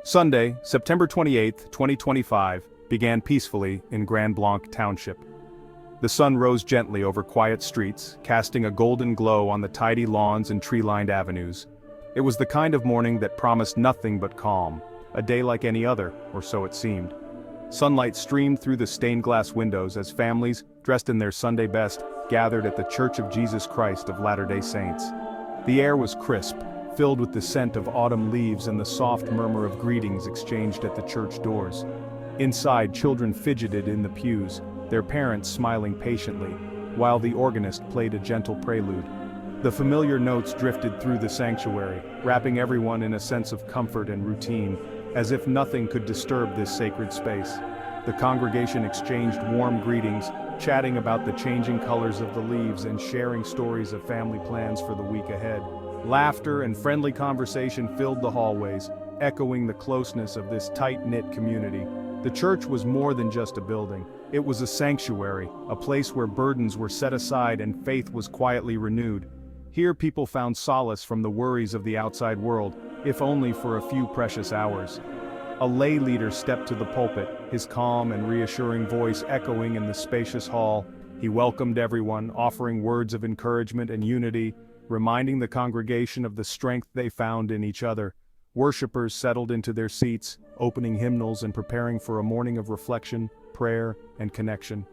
Sunday, September 28, 2025, began peacefully in Grand Blanc Township. The sun rose gently over quiet streets, casting a golden glow on the tidy lawns and tree-lined avenues. It was the kind of morning that promised nothing but calm, a day like any other, or so it seemed. Sunlight streamed through the stained glass windows as families, dressed in their Sunday best, gathered at the Church of Jesus Christ of Latter-day Saints. The air was crisp, filled with the scent of autumn leaves and the soft murmur of greetings exchanged at the church doors. Inside, children fidgeted in the pews, their parents smiling patiently, while the organist played a gentle prelude. The familiar notes drifted through the sanctuary, wrapping everyone in a sense of comfort and routine, as if nothing could disturb this sacred space. The congregation exchanged warm greetings, chatting about the changing colors of the leaves and sharing stories of family plans for the week ahead. Laughter and friendly conversation filled the hallways, echoing the closeness of this tight-knit community. The church was more than just a building. It was a sanctuary, a place where burdens were set aside and faith was quietly renewed. Here people found solace from the worries of the outside world, if only for a few precious hours. A lay leader stepped to the pulpit, his calm and reassuring voice echoing in the spacious hall. He welcomed everyone, offering words of encouragement and unity, reminding the congregation of the strength they found in each other. Worshippers settled into their seats, opening hymnals and preparing for a morning of reflection, prayer, and connection.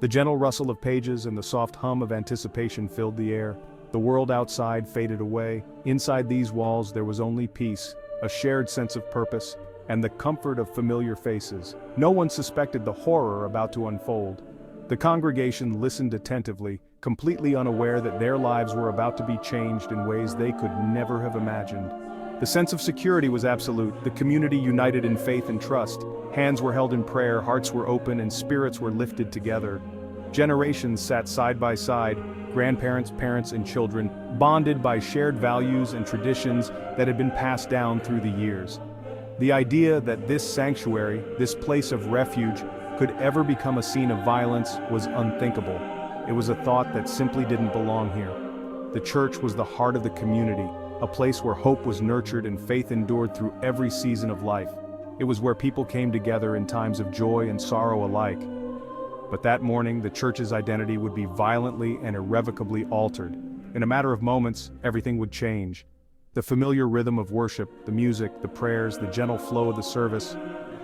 The gentle rustle of pages and the soft hum of anticipation filled the air. The world outside faded away. Inside these walls there was only peace, a shared sense of purpose, and the comfort of familiar faces. No one suspected the horror about to unfold. The congregation listened attentively, completely unaware that their lives were about to be changed in ways they could never have imagined. The sense of security was absolute, the community united in faith and trust. Hands were held in prayer, hearts were open, and spirits were lifted together. Generations sat side by side, grandparents, parents, and children, bonded by shared values and traditions that had been passed down through the years. The idea that this sanctuary, this place of refuge, could ever become a scene of violence was unthinkable. It was a thought that simply didn't belong here. The church was the heart of the community, a place where hope was nurtured and faith endured through every season of life. It was where people came together in times of joy and sorrow alike. But that morning, the church's identity would be violently and irrevocably altered. In a matter of moments, everything would change. The familiar rhythm of worship, the music, the prayers, the gentle flow of the service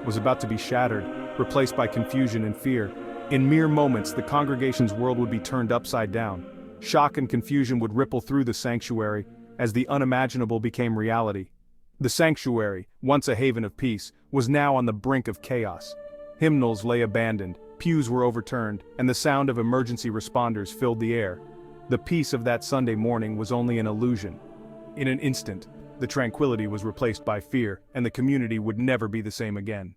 was about to be shattered, replaced by confusion and fear. In mere moments, the congregation's world would be turned upside down. Shock and confusion would ripple through the sanctuary as the unimaginable became reality. The sanctuary, once a haven of peace, was now on the brink of chaos. Hymnals lay abandoned, pews were overturned, and the sound of emergency responders filled the air. The peace of that Sunday morning was only an illusion. In an instant, the tranquility was replaced by fear, and the community would never be the same again.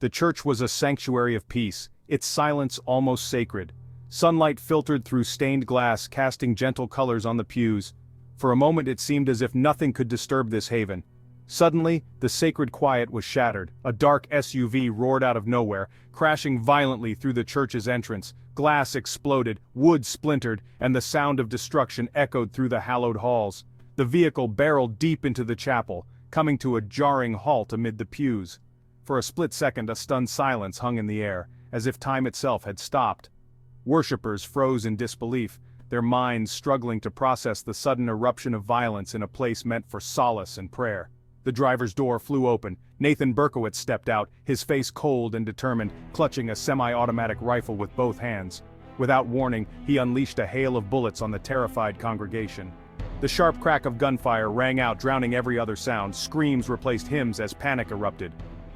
The church was a sanctuary of peace, its silence almost sacred. Sunlight filtered through stained glass, casting gentle colors on the pews. For a moment it seemed as if nothing could disturb this haven. Suddenly, the sacred quiet was shattered. A dark SUV roared out of nowhere, crashing violently through the church's entrance. Glass exploded, wood splintered, and the sound of destruction echoed through the hallowed halls. The vehicle barreled deep into the chapel, coming to a jarring halt amid the pews. For a split second, a stunned silence hung in the air, as if time itself had stopped. Worshippers froze in disbelief, their minds struggling to process the sudden eruption of violence in a place meant for solace and prayer. The driver's door flew open. Nathan Berkowitz stepped out, his face cold and determined, clutching a semi-automatic rifle with both hands. Without warning, he unleashed a hail of bullets on the terrified congregation. The sharp crack of gunfire rang out, drowning every other sound. Screams replaced hymns as panic erupted.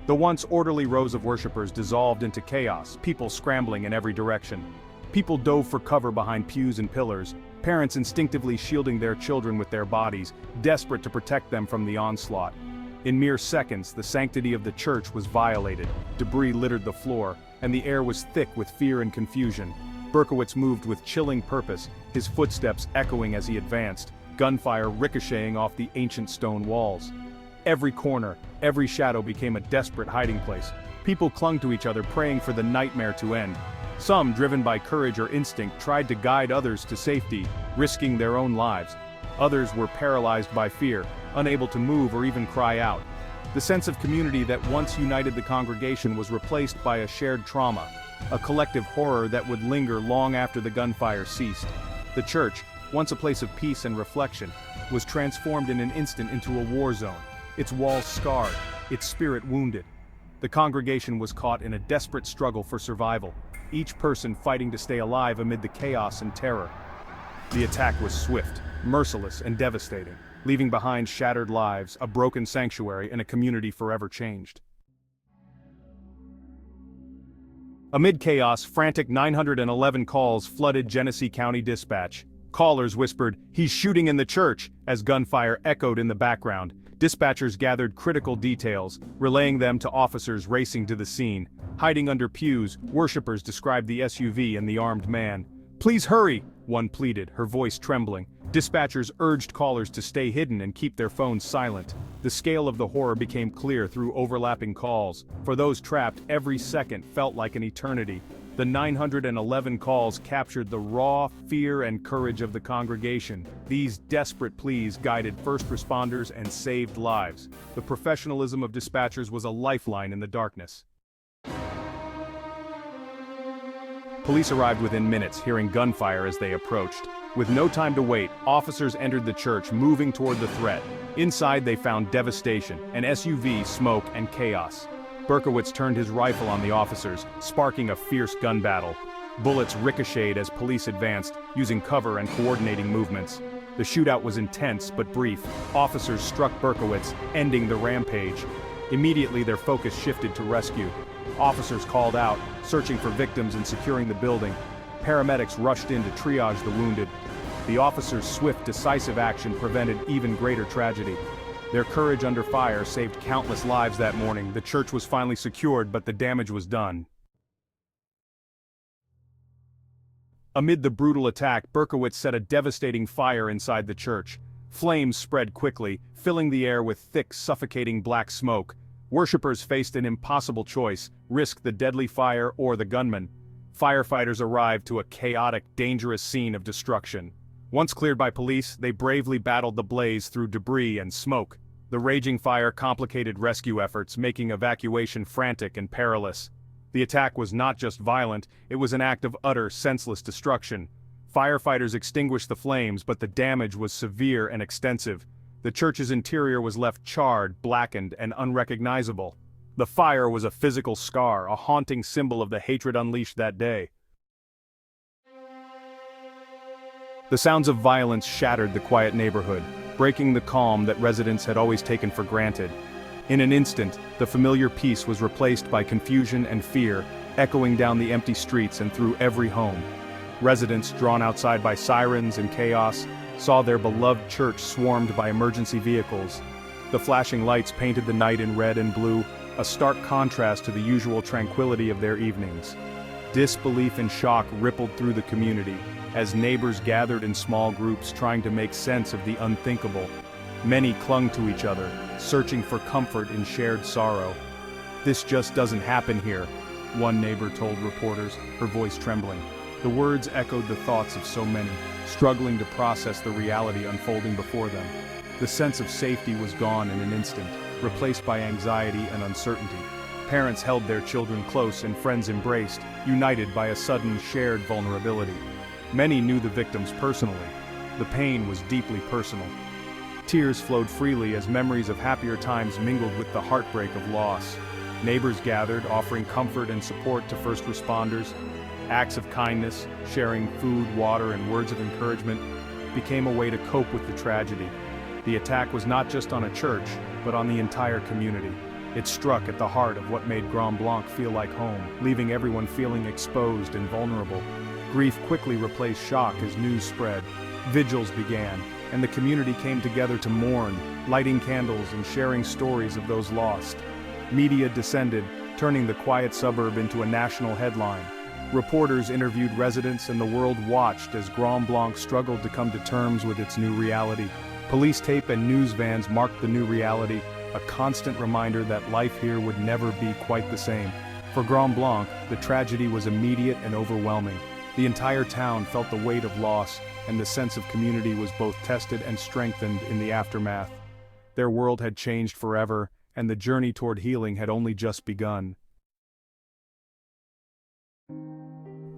The once orderly rows of worshippers dissolved into chaos, people scrambling in every direction. People dove for cover behind pews and pillars, parents instinctively shielding their children with their bodies, desperate to protect them from the onslaught. In mere seconds, the sanctity of the church was violated, debris littered the floor, and the air was thick with fear and confusion. Berkowitz moved with chilling purpose, his footsteps echoing as he advanced, gunfire ricocheting off the ancient stone walls. Every corner, every shadow became a desperate hiding place. People clung to each other, praying for the nightmare to end. Some, driven by courage or instinct, tried to guide others to safety, risking their own lives. Others were paralyzed by fear, unable to move or even cry out. The sense of community that once united the congregation was replaced by a shared trauma, a collective horror that would linger long after the gunfire ceased. The church, once a place of peace and reflection, was transformed in an instant into a war zone, its walls scarred, its spirit wounded. The congregation was caught in a desperate struggle for survival, each person fighting to stay alive amid the chaos and terror. The attack was swift, merciless, and devastating, leaving behind shattered lives, a broken sanctuary, and a community forever changed. Amid chaos, frantic 911 calls flooded Genesee County Dispatch. Callers whispered, "He's shooting in the church," as gunfire echoed in the background. Dispatchers gathered critical details, relaying them to officers racing to the scene. Hiding under pews, worshippers described the SUV and the armed man. "Please hurry," one pleaded, her voice trembling. Dispatchers urged callers to stay hidden and keep their phones silent. The scale of the horror became clear through overlapping calls. For those trapped, every second felt like an eternity. The 911 calls captured the raw fear and courage of the congregation. These desperate pleas guided first responders and saved lives. The professionalism of dispatchers was a lifeline in the darkness. Police arrived within minutes, hearing gunfire as they approached. With no time to wait, officers entered the church, moving toward the threat. Inside they found devastation, an SUV, smoke, and chaos. Berkowitz turned his rifle on the officers, sparking a fierce gun battle. Bullets ricocheted as police advanced, using cover and coordinating movements. The shootout was intense but brief. Officers struck Berkowitz, ending the rampage. Immediately their focus shifted to rescue. Officers called out, searching for victims and securing the building. Paramedics rushed in to triage the wounded. The officers' swift, decisive action prevented even greater tragedy. Their courage under fire saved countless lives that morning. The church was finally secured, but the damage was done. Amid the brutal attack, Berkowitz set a devastating fire inside the church. Flames spread quickly, filling the air with thick, suffocating black smoke. Worshippers faced an impossible choice: risk the deadly fire or the gunman. Firefighters arrived to a chaotic, dangerous scene of destruction. Once cleared by police, they bravely battled the blaze through debris and smoke. The raging fire complicated rescue efforts, making evacuation frantic and perilous. The attack was not just violent, it was an act of utter, senseless destruction. Firefighters extinguished the flames, but the damage was severe and extensive. The church's interior was left charred, blackened, and unrecognizable. The fire was a physical scar, a haunting symbol of the hatred unleashed that day. The sounds of violence shattered the quiet neighborhood, breaking the calm that residents had always taken for granted. In an instant, the familiar peace was replaced by confusion and fear, echoing down the empty streets and through every home. Residents, drawn outside by sirens and chaos, saw their beloved church swarmed by emergency vehicles. The flashing lights painted the night in red and blue, a stark contrast to the usual tranquility of their evenings. Disbelief and shock rippled through the community, as neighbors gathered in small groups trying to make sense of the unthinkable. Many clung to each other, searching for comfort in shared sorrow. "This just doesn't happen here," one neighbor told reporters, her voice trembling. The words echoed the thoughts of so many, struggling to process the reality unfolding before them. The sense of safety was gone in an instant, replaced by anxiety and uncertainty. Parents held their children close and friends embraced, united by a sudden shared vulnerability. Many knew the victims personally. The pain was deeply personal. Tears flowed freely as memories of happier times mingled with the heartbreak of loss. Neighbors gathered, offering comfort and support to first responders. Acts of kindness, sharing food, water, and words of encouragement, became a way to cope with the tragedy. The attack was not just on a church, but on the entire community. It struck at the heart of what made Grand Blanc feel like home, leaving everyone feeling exposed and vulnerable. Grief quickly replaced shock as news spread. Vigils began, and the community came together to mourn, lighting candles and sharing stories of those lost. Media descended, turning the quiet suburb into a national headline. Reporters interviewed residents and the world watched as Grand Blanc struggled to come to terms with its new reality. Police tape and news vans marked the new reality, a constant reminder that life here would never be quite the same. For Grand Blanc, the tragedy was immediate and overwhelming. The entire town felt the weight of loss, and the sense of community was both tested and strengthened in the aftermath. Their world had changed forever, and the journey toward healing had only just begun.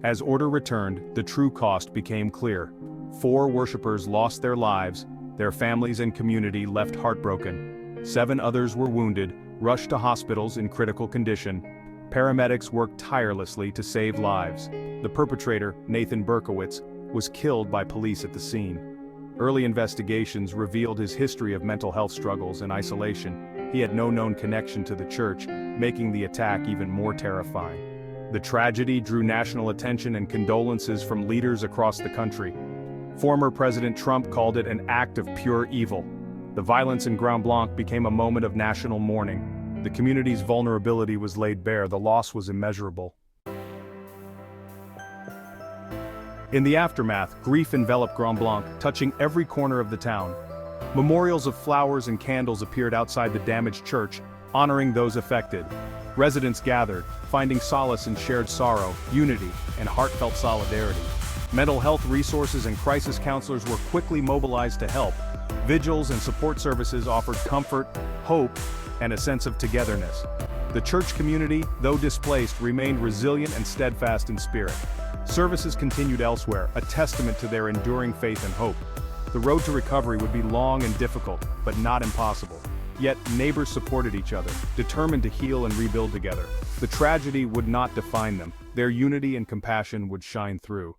As order returned, the true cost became clear. 4 worshippers lost their lives, their families and community left heartbroken. 7 others were wounded, rushed to hospitals in critical condition. Paramedics worked tirelessly to save lives. The perpetrator, Nathan Berkowitz, was killed by police at the scene. Early investigations revealed his history of mental health struggles and isolation. He had no known connection to the church, making the attack even more terrifying. The tragedy drew national attention and condolences from leaders across the country. Former President Trump called it an act of pure evil. The violence in Grand Blanc became a moment of national mourning. The community's vulnerability was laid bare, the loss was immeasurable. In the aftermath, grief enveloped Grand Blanc, touching every corner of the town. Memorials of flowers and candles appeared outside the damaged church, honoring those affected. Residents gathered, finding solace in shared sorrow, unity, and heartfelt solidarity. Mental health resources and crisis counselors were quickly mobilized to help. Vigils and support services offered comfort, hope, and a sense of togetherness. The church community, though displaced, remained resilient and steadfast in spirit. Services continued elsewhere, a testament to their enduring faith and hope. The road to recovery would be long and difficult, but not impossible. Yet, neighbors supported each other, determined to heal and rebuild together. The tragedy would not define them. Their unity and compassion would shine through.